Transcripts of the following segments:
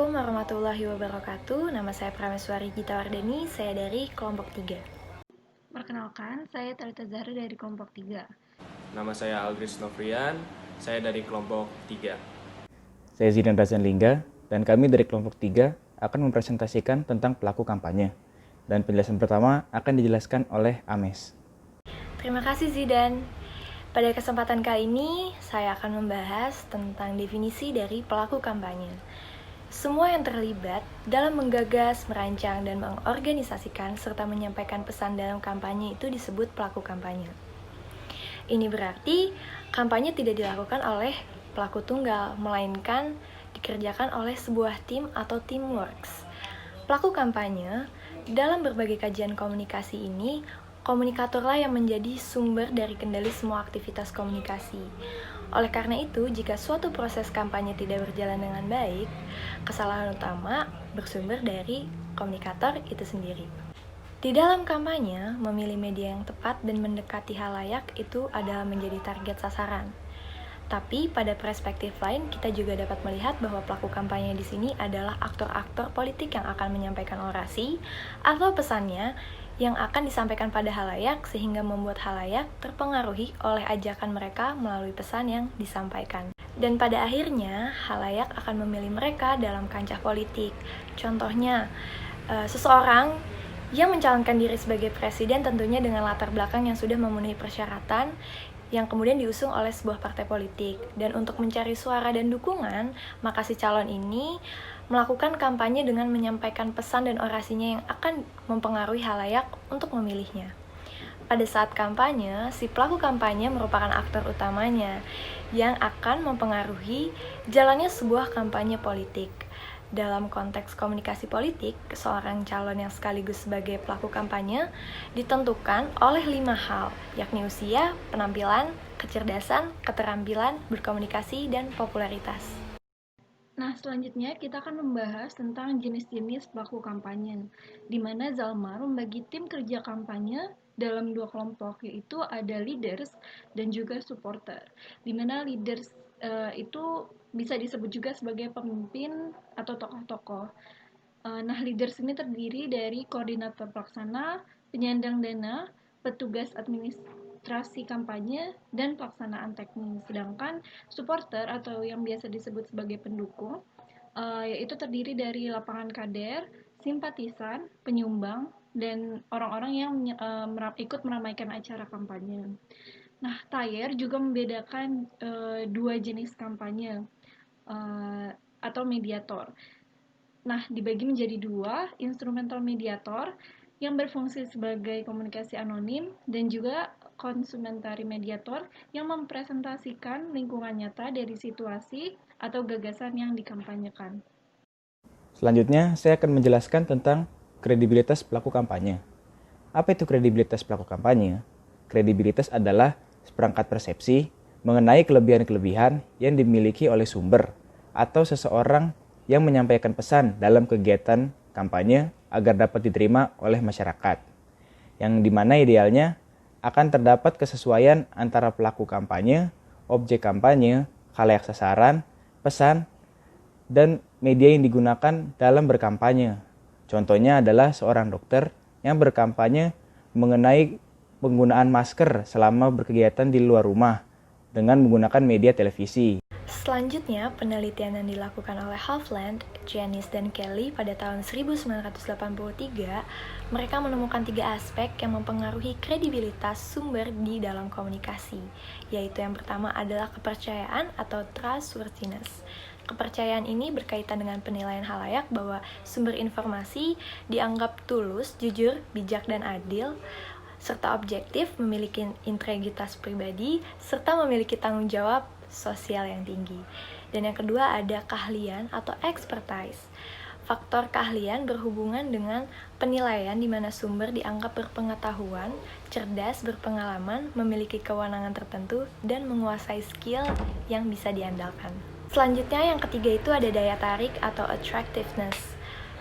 Assalamualaikum warahmatullahi wabarakatuh. Nama saya Prameswari Gita Wardani, saya dari kelompok 3. Perkenalkan, saya Talita Zahra dari kelompok 3. Nama saya Aldris Novrian, saya dari kelompok 3. Saya Zidan Razan Lingga, dan kami dari kelompok 3 akan mempresentasikan tentang pelaku kampanye. Dan penjelasan pertama akan dijelaskan oleh Ames. Terima kasih Zidan. Pada kesempatan kali ini, saya akan membahas tentang definisi dari pelaku kampanye. Semua yang terlibat dalam menggagas, merancang, dan mengorganisasikan serta menyampaikan pesan dalam kampanye itu disebut pelaku kampanye. Ini berarti kampanye tidak dilakukan oleh pelaku tunggal, melainkan dikerjakan oleh sebuah tim atau teamworks. Pelaku kampanye dalam berbagai kajian komunikasi ini, komunikatorlah yang menjadi sumber dari kendali semua aktivitas komunikasi. Oleh karena itu, jika suatu proses kampanye tidak berjalan dengan baik, kesalahan utama bersumber dari komunikator itu sendiri. Di dalam kampanye, memilih media yang tepat dan mendekati halayak itu adalah menjadi target sasaran. Tapi pada perspektif lain, kita juga dapat melihat bahwa pelaku kampanye di sini adalah aktor-aktor politik yang akan menyampaikan orasi atau pesannya yang akan disampaikan pada halayak sehingga membuat halayak terpengaruhi oleh ajakan mereka melalui pesan yang disampaikan. Dan pada akhirnya, halayak akan memilih mereka dalam kancah politik. Contohnya, seseorang yang mencalonkan diri sebagai presiden tentunya dengan latar belakang yang sudah memenuhi persyaratan yang kemudian diusung oleh sebuah partai politik. Dan untuk mencari suara dan dukungan, maka si calon ini melakukan kampanye dengan menyampaikan pesan dan orasinya yang akan mempengaruhi halayak untuk memilihnya. Pada saat kampanye, si pelaku kampanye merupakan aktor utamanya yang akan mempengaruhi jalannya sebuah kampanye politik. Dalam konteks komunikasi politik, seorang calon yang sekaligus sebagai pelaku kampanye ditentukan oleh 5 hal, yakni usia, penampilan, kecerdasan, keterampilan, berkomunikasi, dan popularitas. Nah, selanjutnya kita akan membahas tentang jenis-jenis pelaku kampanye, di mana Zalmar membagi tim kerja kampanye dalam 2 kelompok, yaitu ada leaders dan juga supporter. Di mana leaders itu bisa disebut juga sebagai pemimpin atau tokoh-tokoh. Nah, leaders ini terdiri dari koordinator pelaksana, penyandang dana, petugas administrasi kampanye, dan pelaksanaan teknis. Sedangkan supporter atau yang biasa disebut sebagai pendukung, yaitu terdiri dari lapangan kader, simpatisan, penyumbang, dan orang-orang yang ikut meramaikan acara kampanye. Nah, Thayer juga membedakan 2 jenis kampanye atau mediator. Nah, dibagi menjadi 2, instrumental mediator yang berfungsi sebagai komunikasi anonim dan juga konsumentari mediator yang mempresentasikan lingkungan nyata dari situasi atau gagasan yang dikampanyekan. Selanjutnya, saya akan menjelaskan tentang kredibilitas pelaku kampanye. Apa itu kredibilitas pelaku kampanye? Kredibilitas adalah seperangkat persepsi mengenai kelebihan-kelebihan yang dimiliki oleh sumber atau seseorang yang menyampaikan pesan dalam kegiatan kampanye agar dapat diterima oleh masyarakat, yang dimana idealnya akan terdapat kesesuaian antara pelaku kampanye, objek kampanye, khalayak sasaran, pesan, dan media yang digunakan dalam berkampanye. Contohnya adalah seorang dokter yang berkampanye mengenai penggunaan masker selama berkegiatan di luar rumah dengan menggunakan media televisi. Selanjutnya, penelitian yang dilakukan oleh Hovland, Janice, dan Kelly pada tahun 1983, mereka menemukan 3 aspek yang mempengaruhi kredibilitas sumber di dalam komunikasi, yaitu yang pertama adalah kepercayaan atau trustworthiness. Kepercayaan ini berkaitan dengan penilaian halayak bahwa sumber informasi dianggap tulus, jujur, bijak, dan adil, serta objektif, memiliki integritas pribadi, serta memiliki tanggung jawab sosial yang tinggi. Dan yang kedua ada keahlian atau expertise. Faktor keahlian berhubungan dengan penilaian di mana sumber dianggap berpengetahuan, cerdas, berpengalaman, memiliki kewenangan tertentu, dan menguasai skill yang bisa diandalkan. Selanjutnya yang ketiga itu ada daya tarik atau attractiveness.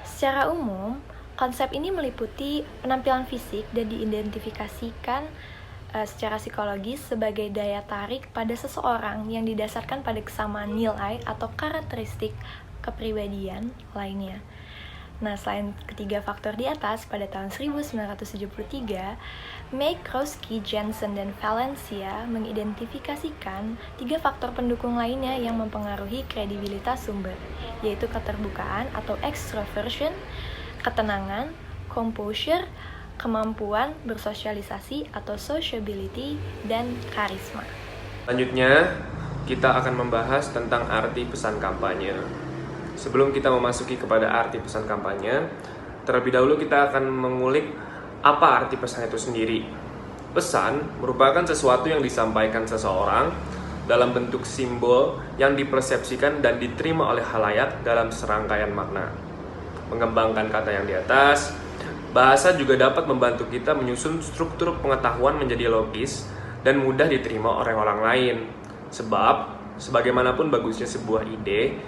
Secara umum, konsep ini meliputi penampilan fisik dan diidentifikasikan secara psikologis sebagai daya tarik pada seseorang yang didasarkan pada kesamaan nilai atau karakteristik kepribadian lainnya. Nah, selain ketiga faktor di atas, pada tahun 1973, May, Krosky, Jensen, dan Valencia mengidentifikasikan 3 faktor pendukung lainnya yang mempengaruhi kredibilitas sumber, yaitu keterbukaan atau extroversion, ketenangan, composure, kemampuan bersosialisasi atau sociability, dan karisma. Selanjutnya, kita akan membahas tentang arti pesan kampanye. Sebelum kita memasuki kepada arti pesan kampanye, terlebih dahulu kita akan mengulik apa arti pesan itu sendiri. Pesan merupakan sesuatu yang disampaikan seseorang dalam bentuk simbol yang dipersepsikan dan diterima oleh khalayak dalam serangkaian makna. Mengembangkan kata yang di atas, bahasa juga dapat membantu kita menyusun struktur pengetahuan menjadi logis dan mudah diterima oleh orang lain. Sebab, sebagaimanapun bagusnya sebuah ide,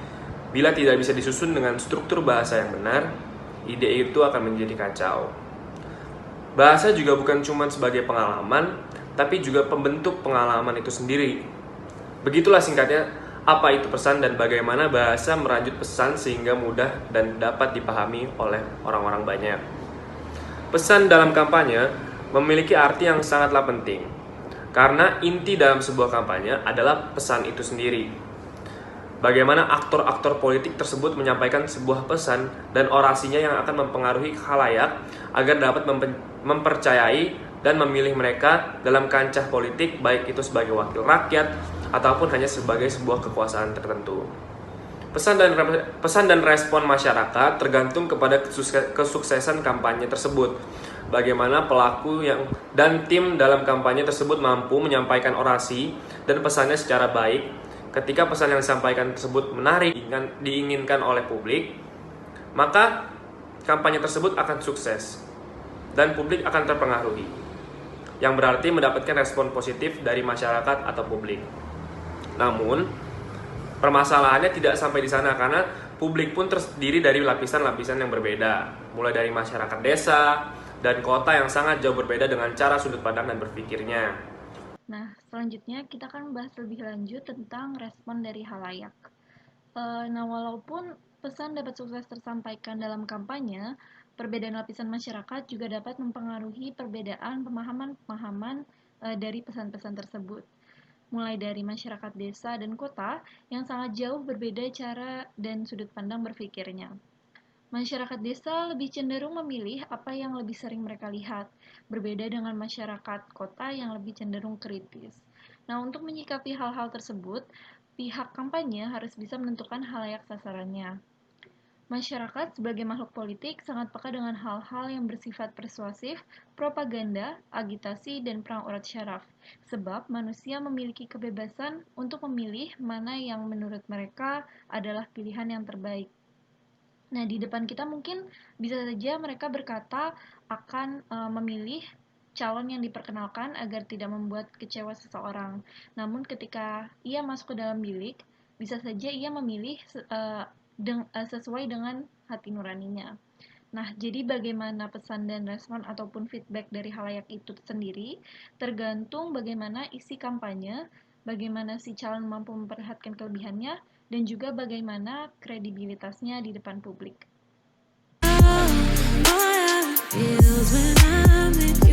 bila tidak bisa disusun dengan struktur bahasa yang benar, ide itu akan menjadi kacau. Bahasa juga bukan cuma sebagai pengalaman, tapi juga pembentuk pengalaman itu sendiri. Begitulah singkatnya apa itu pesan dan bagaimana bahasa merajut pesan sehingga mudah dan dapat dipahami oleh orang-orang banyak. Pesan dalam kampanye memiliki arti yang sangatlah penting, karena inti dalam sebuah kampanye adalah pesan itu sendiri. Bagaimana aktor-aktor politik tersebut menyampaikan sebuah pesan dan orasinya yang akan mempengaruhi khalayak agar dapat mempercayai dan memilih mereka dalam kancah politik, baik itu sebagai wakil rakyat ataupun hanya sebagai sebuah kekuasaan tertentu. Pesan dan respon masyarakat tergantung kepada kesuksesan kampanye tersebut. Bagaimana pelaku dan tim dalam kampanye tersebut mampu menyampaikan orasi dan pesannya secara baik. Ketika pesan yang disampaikan tersebut menarik diinginkan oleh publik, maka kampanye tersebut akan sukses dan publik akan terpengaruhi, yang berarti mendapatkan respon positif dari masyarakat atau publik. Namun, permasalahannya tidak sampai di sana karena publik pun terdiri dari lapisan-lapisan yang berbeda, mulai dari masyarakat desa dan kota yang sangat jauh berbeda dengan cara sudut pandang dan berpikirnya. Nah, selanjutnya kita akan membahas lebih lanjut tentang respon dari khalayak. Nah, walaupun pesan dapat sukses tersampaikan dalam kampanye, perbedaan lapisan masyarakat juga dapat mempengaruhi perbedaan pemahaman-pemahaman dari pesan-pesan tersebut. Mulai dari masyarakat desa dan kota yang sangat jauh berbeda cara dan sudut pandang berpikirnya. Masyarakat desa lebih cenderung memilih apa yang lebih sering mereka lihat, berbeda dengan masyarakat kota yang lebih cenderung kritis. Nah, untuk menyikapi hal-hal tersebut, pihak kampanye harus bisa menentukan khalayak sasarannya. Masyarakat sebagai makhluk politik sangat peka dengan hal-hal yang bersifat persuasif, propaganda, agitasi, dan perang urat syaraf, sebab manusia memiliki kebebasan untuk memilih mana yang menurut mereka adalah pilihan yang terbaik. Nah, di depan kita mungkin bisa saja mereka berkata akan memilih calon yang diperkenalkan agar tidak membuat kecewa seseorang. Namun ketika ia masuk ke dalam bilik, bisa saja ia memilih sesuai dengan hati nuraninya. Nah, jadi bagaimana pesan dan respon ataupun feedback dari khalayak itu sendiri tergantung bagaimana isi kampanye, bagaimana si calon mampu memperlihatkan kelebihannya, dan juga bagaimana kredibilitasnya di depan publik. Feels when I'm with you.